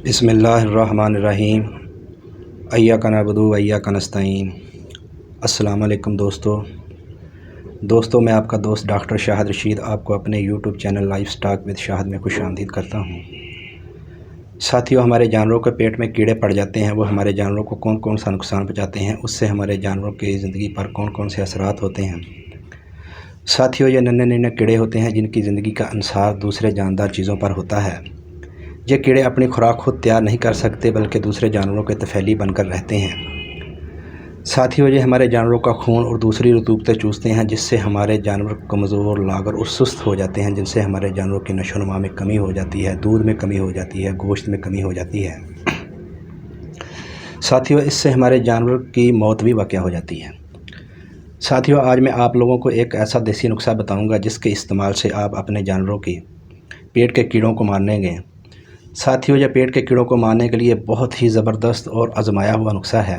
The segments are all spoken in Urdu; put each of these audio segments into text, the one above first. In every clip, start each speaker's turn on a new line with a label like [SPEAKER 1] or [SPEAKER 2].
[SPEAKER 1] بسم اللہ الرحمن الرحیم۔ ایاک نعبد و ایاک نستعین۔ السلام علیکم دوستو، میں آپ کا دوست ڈاکٹر شاہد رشید آپ کو اپنے YouTube channel livestock with Shahid میں خوش آمدید کرتا ہوں۔ ساتھیوں، ہمارے جانوروں کے پیٹ میں کیڑے پڑ جاتے ہیں، وہ ہمارے جانوروں کو کون کون سا نقصان پہنچاتے ہیں، اس سے ہمارے جانوروں کی زندگی پر کون کون سے اثرات ہوتے ہیں۔ ساتھیوں، یہ ننھے کیڑے ہوتے ہیں جن کی زندگی کا انحصار دوسرے جاندار چیزوں پر ہوتا ہے۔ یہ کیڑے اپنی خوراک خود تیار نہیں کر سکتے بلکہ دوسرے جانوروں کے طفیلی بن کر رہتے ہیں۔ ساتھیوں، یہ ہمارے جانوروں کا خون اور دوسری رطوبتیں چوستے ہیں، جس سے ہمارے جانور کمزور، لاغر اور سست ہو جاتے ہیں، جن سے ہمارے جانوروں کی نشو و نما میں کمی ہو جاتی ہے، دودھ میں کمی ہو جاتی ہے، گوشت میں کمی ہو جاتی ہے۔ ساتھیوں، اس سے ہمارے جانور کی موت بھی واقع ہو جاتی ہے۔ ساتھیوں، آج میں آپ لوگوں کو ایک ایسا دیسی نسخہ بتاؤں گا جس کے استعمال سے آپ اپنے جانوروں کی پیٹ کے کیڑوں کو مارنے گے۔ ساتھیوں، یہ پیٹ کے کیڑوں کو مارنے کے لیے بہت ہی زبردست اور آزمایا ہوا نسخہ ہے،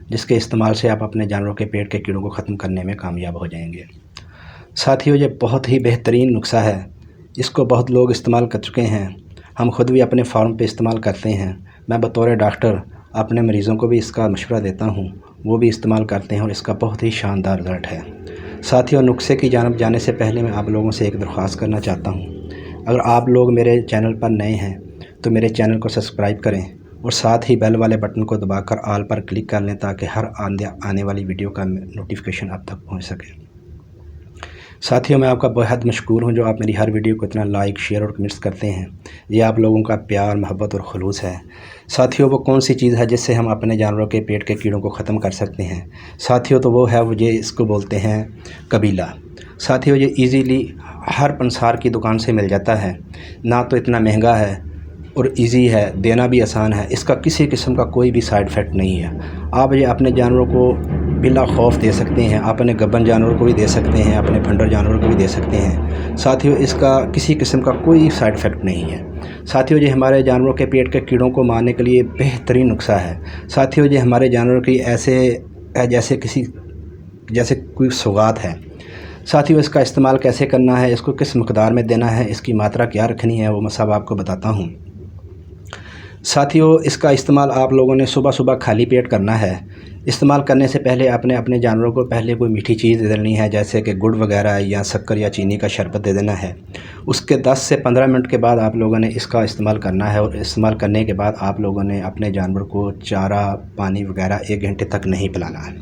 [SPEAKER 1] جس کے استعمال سے آپ اپنے جانوروں کے پیٹ کے کیڑوں کو ختم کرنے میں کامیاب ہو جائیں گے۔ ساتھیوں، یہ بہت ہی بہترین نسخہ ہے، اس کو بہت لوگ استعمال کر چکے ہیں، ہم خود بھی اپنے فارم پہ استعمال کرتے ہیں۔ میں بطور ڈاکٹر اپنے مریضوں کو بھی اس کا مشورہ دیتا ہوں، وہ بھی استعمال کرتے ہیں اور اس کا بہت ہی شاندار رزلٹ ہے۔ ساتھیوں، نسخے کی جانب جانے سے پہلے میں آپ لوگوں سے ایک درخواست کرنا چاہتا ہوں۔ اگر آپ لوگ میرے چینل پر نئے ہیں تو میرے چینل کو سبسکرائب کریں اور ساتھ ہی بیل والے بٹن کو دبا کر آل پر کلک کر لیں تاکہ ہر آنے والی ویڈیو کا نوٹیفیکیشن آپ تک پہنچ سکے۔ ساتھیوں، میں آپ کا بہت مشکور ہوں جو آپ میری ہر ویڈیو کو اتنا لائک، شیئر اور کمنٹس کرتے ہیں، یہ آپ لوگوں کا پیار، محبت اور خلوص ہے۔ ساتھیوں، وہ کون سی چیز ہے جس سے ہم اپنے جانوروں کے پیٹ کے کیڑوں کو ختم کر سکتے ہیں؟ ساتھیوں، تو وہ ہے اس کو بولتے ہیں قبیلہ۔ ساتھیوں، یہ ایزیلی ہر پنسار کی دکان سے مل جاتا ہے، نہ تو اتنا مہنگا ہے اور ایزی ہے، دینا بھی آسان ہے، اس کا کسی قسم کا کوئی بھی سائیڈ افیکٹ نہیں ہے۔ آپ یہ اپنے جانوروں کو بلا خوف دے سکتے ہیں، اپنے گبن جانوروں کو بھی دے سکتے ہیں، اپنے پھنڈر جانوروں کو بھی دے سکتے ہیں۔ ساتھیوں، اس کا کسی قسم کا کوئی سائیڈ افیکٹ نہیں ہے۔ ساتھیوں، یہ ہمارے جانوروں کے پیٹ کے کیڑوں کو مارنے کے لیے بہترین نسخہ ہے۔ ساتھیوں، یہ ہمارے جانوروں کی جیسے کوئی سوغات ہے۔ ساتھیوں، اس کا استعمال کیسے کرنا ہے، اس کو کس مقدار میں دینا ہے، اس کی ماترا کیا رکھنی ہے، وہ میں سب آپ کو بتاتا ہوں۔ ساتھیوں، اس کا استعمال آپ لوگوں نے صبح خالی پیٹ کرنا ہے۔ استعمال کرنے سے پہلے اپنے جانوروں کو پہلے کوئی میٹھی چیز دے دینی ہے، جیسے کہ گڑ وغیرہ یا شکر یا چینی کا شربت دے دینا ہے۔ اس کے 10 سے 15 منٹ کے بعد آپ لوگوں نے اس کا استعمال کرنا ہے، اور استعمال کرنے کے بعد آپ لوگوں نے اپنے جانور کو چارہ، پانی وغیرہ 1 گھنٹے تک نہیں پلانا ہے۔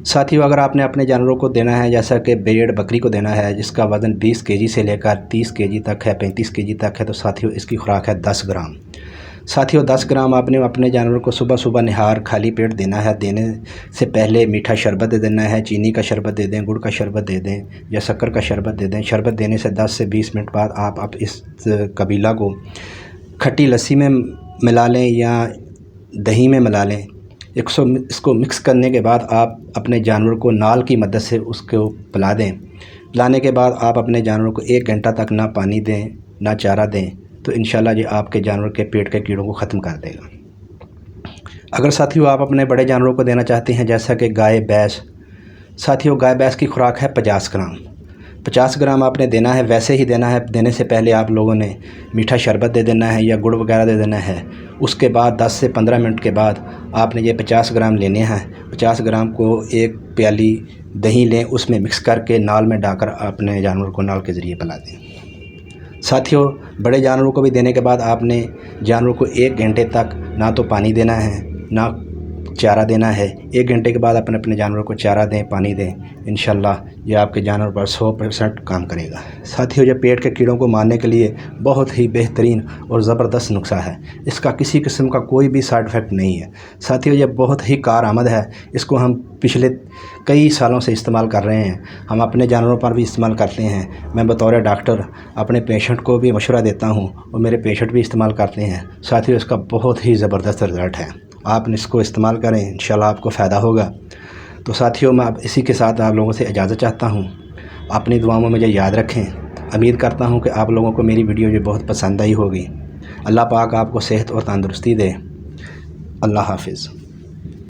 [SPEAKER 1] ساتھیوں، اگر آپ نے اپنے جانوروں کو دینا ہے، جیسا کہ بھیڑ بکری کو دینا ہے جس کا وزن 20 kg سے لے کر 30 kg تک ہے، 35 kg تک ہے، تو ساتھیوں اس کی خوراک ہے 10 گرام۔ ساتھیوں، 10 گرام آپ نے اپنے جانوروں کو صبح نہار خالی پیٹ دینا ہے۔ دینے سے پہلے میٹھا شربت دے دینا ہے، چینی کا شربت دے دیں، گڑ کا شربت دے دیں یا شکر کا شربت دے دیں۔ شربت دینے سے 10 سے 20 منٹ بعد آپ اس قبیلہ کو کھٹی لسی میں ملا لیں یا دہی میں ملا لیں۔ اس کو مکس کرنے کے بعد آپ اپنے جانور کو نال کی مدد سے اس کو پلا دیں۔ پلانے کے بعد آپ اپنے جانوروں کو 1 گھنٹہ تک نہ پانی دیں نہ چارہ دیں، تو انشاءاللہ یہ آپ کے جانور کے پیٹ کے کیڑوں کو ختم کر دے گا۔ اگر ساتھیوں آپ اپنے بڑے جانوروں کو دینا چاہتے ہیں، جیسا کہ گائے، بھینس، ساتھیوں گائے بھینس کی خوراک ہے 50 گرام۔ 50 گرام آپ نے دینا ہے، ویسے ہی دینا ہے۔ دینے سے پہلے آپ لوگوں نے میٹھا شربت دے دینا ہے یا گڑ وغیرہ دے دینا ہے۔ اس کے بعد 10 سے 15 منٹ کے بعد آپ نے یہ 50 گرام لینے ہیں۔ 50 گرام کو 1 پیالی دہی لیں، اس میں مکس کر کے نال میں ڈال کر اپنے جانور کو نال کے ذریعے پلا دیں۔ ساتھیوں، بڑے جانوروں کو بھی دینے کے بعد آپ نے جانوروں کو 1 گھنٹے تک نہ تو پانی دینا ہے نہ چارہ دینا ہے۔ 1 گھنٹے کے بعد اپنے جانوروں کو چارہ دیں، پانی دیں، انشاءاللہ یہ آپ کے جانور پر 100% کام کرے گا۔ ساتھیوں، یہ پیٹ کے کیڑوں کو مارنے کے لیے بہت ہی بہترین اور زبردست نسخہ ہے، اس کا کسی قسم کا کوئی بھی سائیڈ افیکٹ نہیں ہے۔ ساتھیوں، یہ بہت ہی کارآمد ہے، اس کو ہم پچھلے کئی سالوں سے استعمال کر رہے ہیں، ہم اپنے جانوروں پر بھی استعمال کرتے ہیں۔ میں بطور ڈاکٹر اپنے پیشنٹ کو بھی مشورہ دیتا ہوں اور میرے پیشنٹ بھی استعمال کرتے ہیں۔ ساتھیوں، اس کا بہت ہی زبردست رزلٹ ہے، آپ اس کو استعمال کریں، انشاءاللہ آپ کو فائدہ ہوگا۔ تو ساتھیوں، میں اب اسی کے ساتھ آپ لوگوں سے اجازت چاہتا ہوں، اپنی دعاؤں میں مجھے یاد رکھیں۔ امید کرتا ہوں کہ آپ لوگوں کو میری ویڈیو یہ بہت پسند آئی ہوگی۔ اللہ پاک آپ کو صحت اور تندرستی دے۔ اللہ حافظ۔